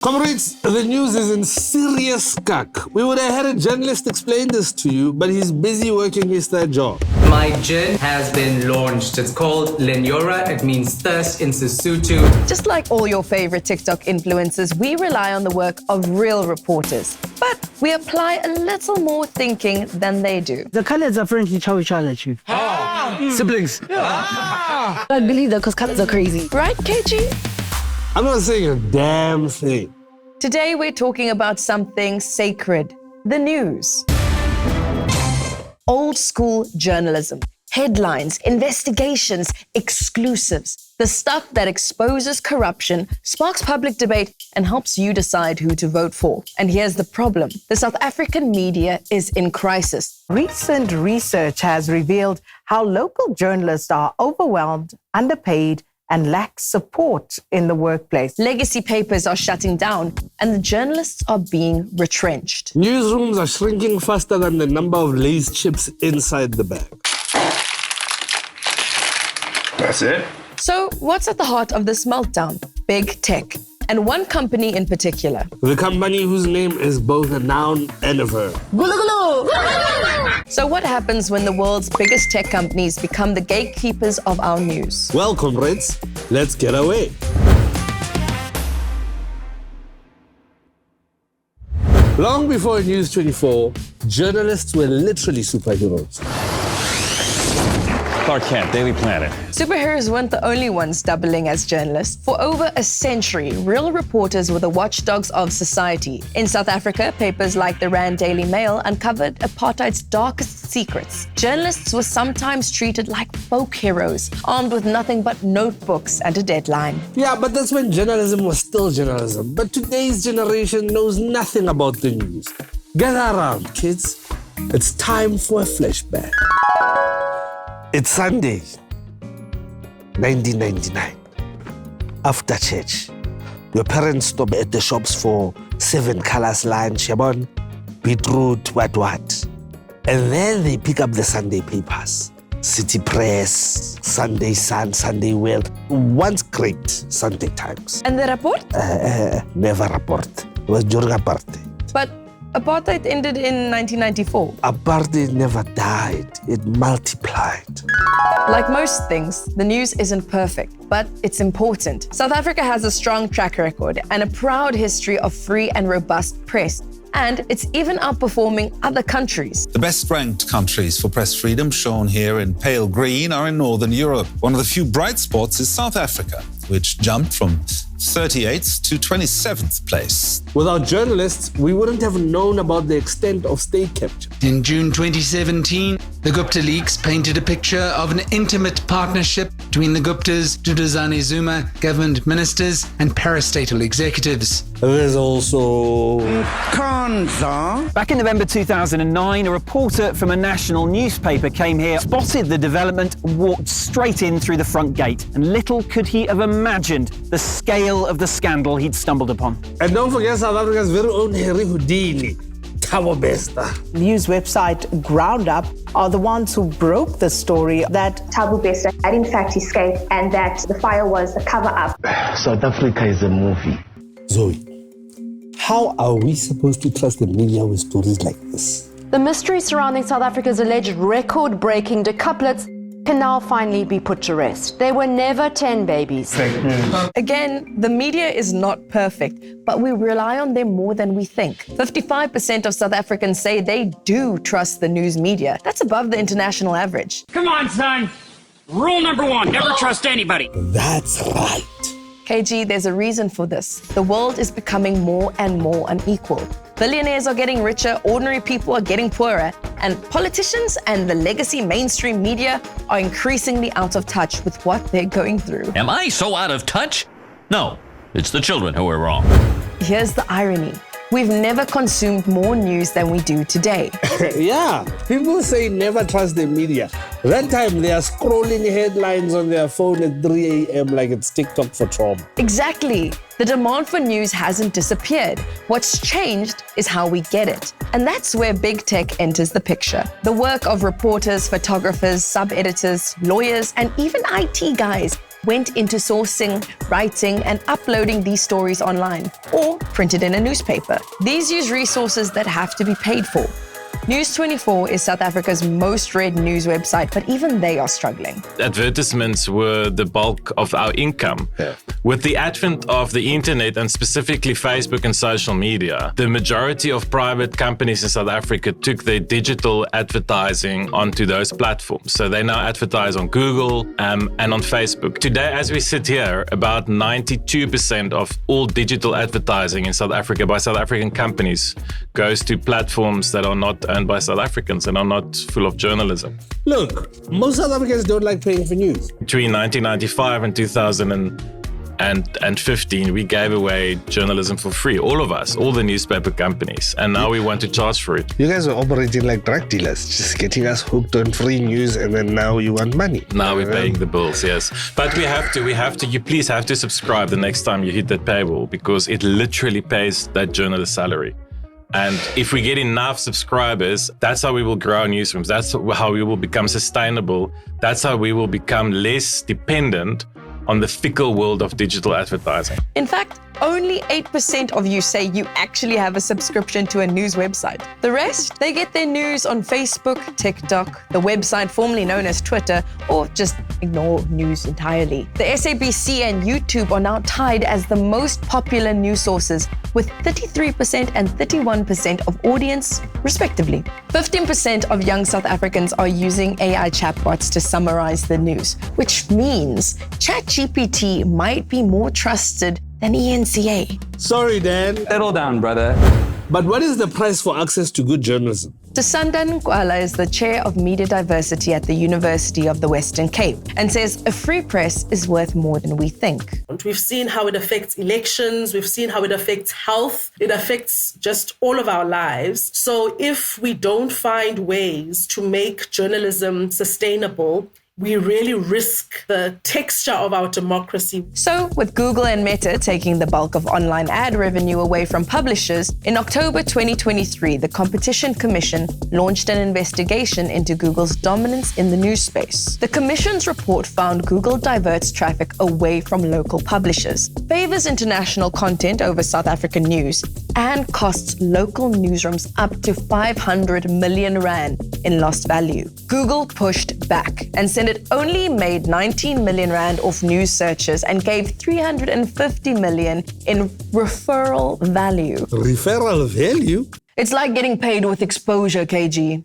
Comrades, the news is in serious skak. We would have had a journalist explain this to you, but he's busy working his third job. My gin has been launched. It's called Lenyora. It means thirst in Sesotho. Just like all your favorite TikTok influencers, we rely on the work of real reporters. But we apply a little more thinking than they do. The colors are friendly chow each other, Chief. Siblings. I believe that because colors are crazy. Right, KG? I'm not saying a damn thing. Today we're talking about something sacred, the news. Old school journalism, headlines, investigations, exclusives, the stuff that exposes corruption, sparks public debate, and helps you decide who to vote for. And here's the problem. The South African media is in crisis. Recent research has revealed how local journalists are overwhelmed, underpaid, and lack support in the workplace. Legacy papers are shutting down, and the journalists are being retrenched. Newsrooms are shrinking faster than the number of Lay's chips inside the bag. That's it. So what's at the heart of this meltdown? Big tech. And one company in particular. The company whose name is both a noun and a verb. So what happens when the world's biggest tech companies become the gatekeepers of our news? Well, comrades, let's get away. Long before News24, journalists were literally superheroes. Carte, Daily Planet. Superheroes weren't the only ones doubling as journalists. For over a century, real reporters were the watchdogs of society. In South Africa, papers like the Rand Daily Mail uncovered apartheid's darkest secrets. Journalists were sometimes treated like folk heroes, armed with nothing but notebooks and a deadline. Yeah, but that's when journalism was still journalism. But today's generation knows nothing about the news. Gather around, kids. It's time for a flashback. It's Sunday, 1999. After church, your parents stop at the shops for 7 colors lunch, yabon, beetroot, what. And then they pick up the Sunday papers. City Press, Sunday Sun, Sunday World, once great Sunday Times. And the report? Never report. It was during apartheid. But apartheid ended in 1994. Apartheid never died. It multiplied. Like most things, the news isn't perfect, but it's important. South Africa has a strong track record and a proud history of free and robust press. And it's even outperforming other countries. The best-ranked countries for press freedom, shown here in pale green, are in Northern Europe. One of the few bright spots is South Africa, which jumped from 38th to 27th place. Without journalists, we wouldn't have known about the extent of state capture. In June 2017, the Gupta leaks painted a picture of an intimate partnership between the Guptas, Duduzane Zuma, government ministers, and parastatal executives. There's also Nkandla. Back in November 2009, a reporter from a national newspaper came here, spotted the development, walked straight in through the front gate. And little could he have imagined the scale of the scandal he'd stumbled upon. And don't forget South Africa's very own Harry Houdini, Thabo. News website Ground Up are the ones who broke the story that Thabo had in fact escaped and that the fire was a cover-up. South Africa is a movie. Zoe, how are we supposed to trust the media with stories like this? The mystery surrounding South Africa's alleged record-breaking decuplets can now finally be put to rest. There were never 10 babies. Again, the media is not perfect, but we rely on them more than we think. 55% of South Africans say they do trust the news media. That's above the international average. Come on, son. Rule number 1, never trust anybody. That's right. KG, there's a reason for this. The world is becoming more and more unequal. Billionaires are getting richer, ordinary people are getting poorer, and politicians and the legacy mainstream media are increasingly out of touch with what they're going through. Am I so out of touch? No, it's the children who are wrong. Here's the irony. We've never consumed more news than we do today. Yeah, people say never trust the media. That time they are scrolling headlines on their phone at 3 a.m. like it's TikTok for trauma. Exactly. The demand for news hasn't disappeared. What's changed is how we get it. And that's where big tech enters the picture. The work of reporters, photographers, sub-editors, lawyers, and even IT guys went into sourcing, writing, and uploading these stories online, or printed in a newspaper. These use resources that have to be paid for. News24 is South Africa's most read news website, but even they are struggling. Advertisements were the bulk of our income. With the advent of the internet and specifically Facebook and social media, the majority of private companies in South Africa took their digital advertising onto those platforms. So they now advertise on Google and on Facebook. Today, as we sit here, about 92% of all digital advertising in South Africa by South African companies goes to platforms that are not owned by South Africans and are not full of journalism. Look, most South Africans don't like paying for news. Between 1995 and 2015, we gave away journalism for free. All of us, all the newspaper companies. And now we want to charge for it. You guys are operating like drug dealers, just getting us hooked on free news, and then now you want money. Now we're paying the bills, yes. But we have to, you please have to subscribe the next time you hit that paywall, because it literally pays that journalist's salary. And if we get enough subscribers, that's how we will grow our newsrooms. That's how we will become sustainable. That's how we will become less dependent on the fickle world of digital advertising. In fact, only 8% of you say you actually have a subscription to a news website. The rest, they get their news on Facebook, TikTok, the website formerly known as Twitter, or just ignore news entirely. The SABC and YouTube are now tied as the most popular news sources, with 33% and 31% of audience, respectively. 15% of young South Africans are using AI chatbots to summarize the news, which means ChatGPT might be more trusted than ENCA. Sorry, Dan. Settle down, brother. But what is the price for access to good journalism? Tasanda Nkandla is the chair of media diversity at the University of the Western Cape and says a free press is worth more than we think. We've seen how it affects elections. We've seen how it affects health. It affects just all of our lives. So if we don't find ways to make journalism sustainable, we really risk the texture of our democracy. So, with Google and Meta taking the bulk of online ad revenue away from publishers, in October 2023, the Competition Commission launched an investigation into Google's dominance in the news space. The Commission's report found Google diverts traffic away from local publishers, favors international content over South African news, and costs local newsrooms up to 500 million rand in lost value. Google pushed back and said it only made 19 million rand off news searches and gave 350 million in referral value. Referral value? It's like getting paid with exposure, KG.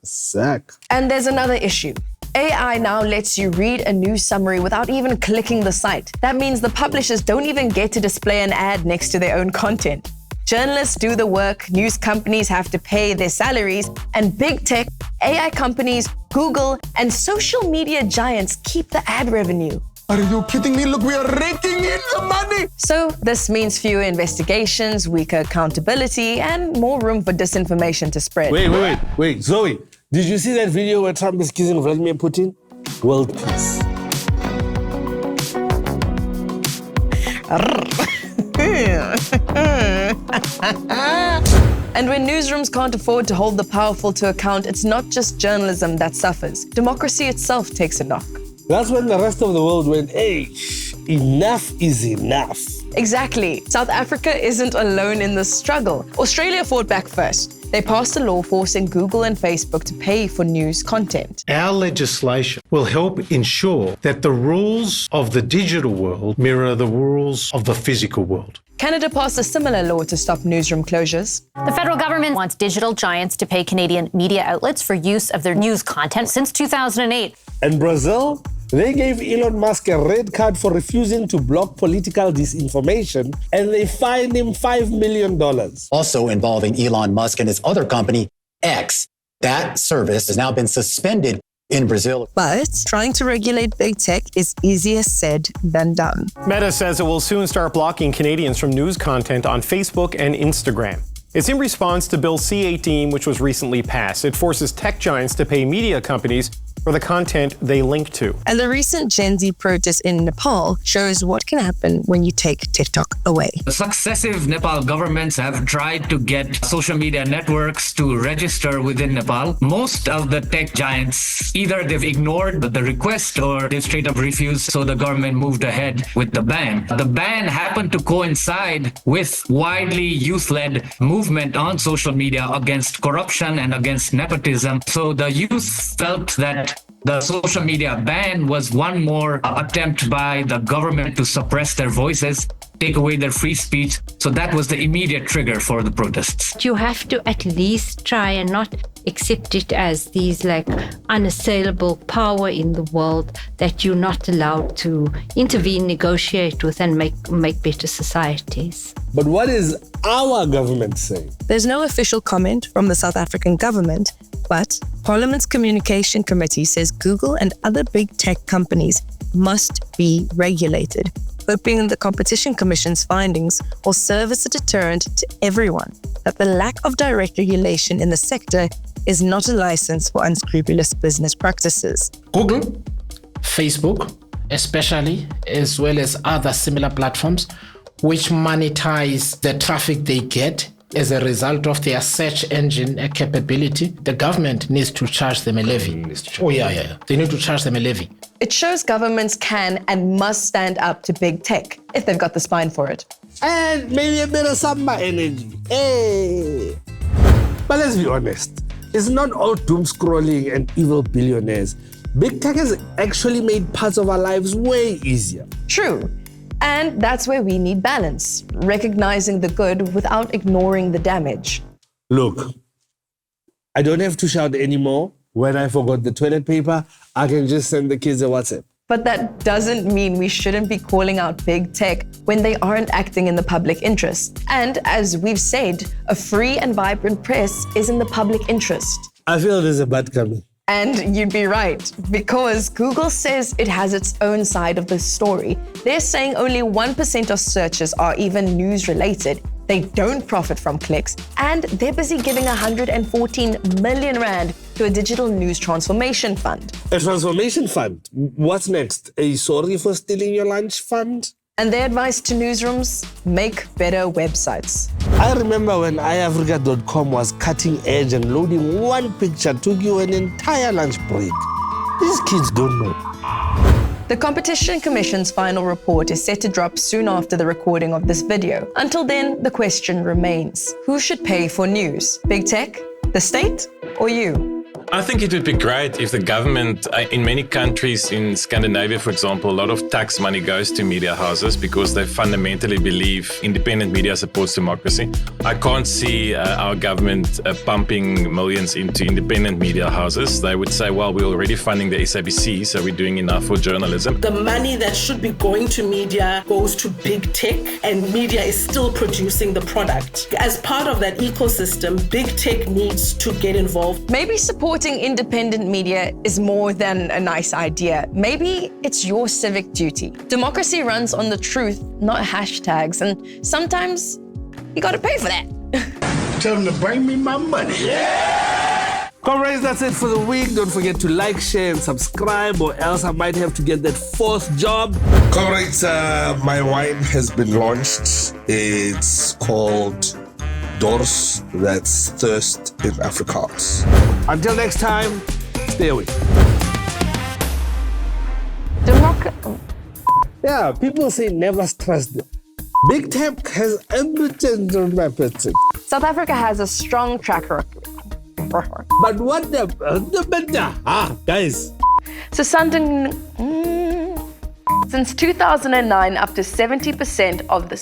Sack. And there's another issue. AI now lets you read a news summary without even clicking the site. That means the publishers don't even get to display an ad next to their own content. Journalists do the work, news companies have to pay their salaries, and big tech, AI companies, Google, and social media giants keep the ad revenue. Are you kidding me? Look, we are raking in the money. So this means fewer investigations, weaker accountability, and more room for disinformation to spread. Wait, Zoe, did you see that video where Trump is kissing Vladimir Putin? World peace. And when newsrooms can't afford to hold the powerful to account, it's not just journalism that suffers. Democracy itself takes a knock. That's when the rest of the world went, hey, enough is enough. Exactly. South Africa isn't alone in this struggle. Australia fought back first. They passed a law forcing Google and Facebook to pay for news content. Our legislation will help ensure that the rules of the digital world mirror the rules of the physical world. Canada passed a similar law to stop newsroom closures. The federal government wants digital giants to pay Canadian media outlets for use of their news content since 2008. And Brazil? They gave Elon Musk a red card for refusing to block political disinformation, and they fined him $5 million. Also involving Elon Musk and his other company, X. That service has now been suspended in Brazil. But trying to regulate big tech is easier said than done. Meta says it will soon start blocking Canadians from news content on Facebook and Instagram. It's in response to Bill C-18, which was recently passed. It forces tech giants to pay media companies for the content they link to. And the recent Gen Z protest in Nepal shows what can happen when you take TikTok away. Successive Nepal governments have tried to get social media networks to register within Nepal. Most of the tech giants, either they've ignored the request or they've straight up refused, so the government moved ahead with the ban. The ban happened to coincide with widely youth-led movement on social media against corruption and against nepotism. So the youth felt that the social media ban was one more attempt by the government to suppress their voices, take away their free speech. So that was the immediate trigger for the protests. You have to at least try and not accept it as these like unassailable power in the world that you're not allowed to intervene, negotiate with, and make better societies. But what is our government saying? There's no official comment from the South African government, but Parliament's Communication Committee says Google and other big tech companies must be regulated, hoping the Competition Commission's findings will serve as a deterrent to everyone that the lack of direct regulation in the sector is not a license for unscrupulous business practices. Google, Facebook, especially, as well as other similar platforms, which monetize the traffic they get as a result of their search engine capability, the government needs to charge them a levy. They need to charge them a levy. It shows governments can and must stand up to big tech if they've got the spine for it. And maybe a bit of samba energy. Hey. But let's be honest, it's not all doom scrolling and evil billionaires. Big tech has actually made parts of our lives way easier. True. And that's where we need balance, recognizing the good without ignoring the damage. Look, I don't have to shout anymore. When I forgot the toilet paper, I can just send the kids a WhatsApp. But that doesn't mean we shouldn't be calling out big tech when they aren't acting in the public interest. And as we've said, a free and vibrant press is in the public interest. I feel there's a bad coming. And you'd be right, because Google says it has its own side of the story. They're saying only 1% of searches are even news-related. They don't profit from clicks, and they're busy giving 114 million rand to a digital news transformation fund. A transformation fund? What's next? A sorry for stealing your lunch fund? And their advice to newsrooms, make better websites. I remember when iAfrica.com was cutting edge and loading one picture took you an entire lunch break. These kids don't know. The Competition Commission's final report is set to drop soon after the recording of this video. Until then, the question remains, who should pay for news? Big tech, the state, or you? I think it would be great if the government, in many countries in Scandinavia, for example, a lot of tax money goes to media houses because they fundamentally believe independent media supports democracy. I can't see our government pumping millions into independent media houses. They would say, well, we're already funding the SABC, so we're doing enough for journalism. The money that should be going to media goes to big tech, and media is still producing the product. As part of that ecosystem, big tech needs to get involved. Maybe supporting independent media is more than a nice idea. Maybe it's your civic duty. Democracy runs on the truth, not hashtags, and sometimes you gotta pay for that. Tell them to bring me my money. Yeah! Comrades, that's it for the week. Don't forget to like, share, and subscribe, or else I might have to get that fourth job. Comrades, my wine has been launched. It's called Dors, that's thirst in Afrikaans. Until next time, stay away. Yeah, people say never trust them. Big tech has everything to represent it. South Africa has a strong track record. But what the guys? So since 2009, up to 70% of the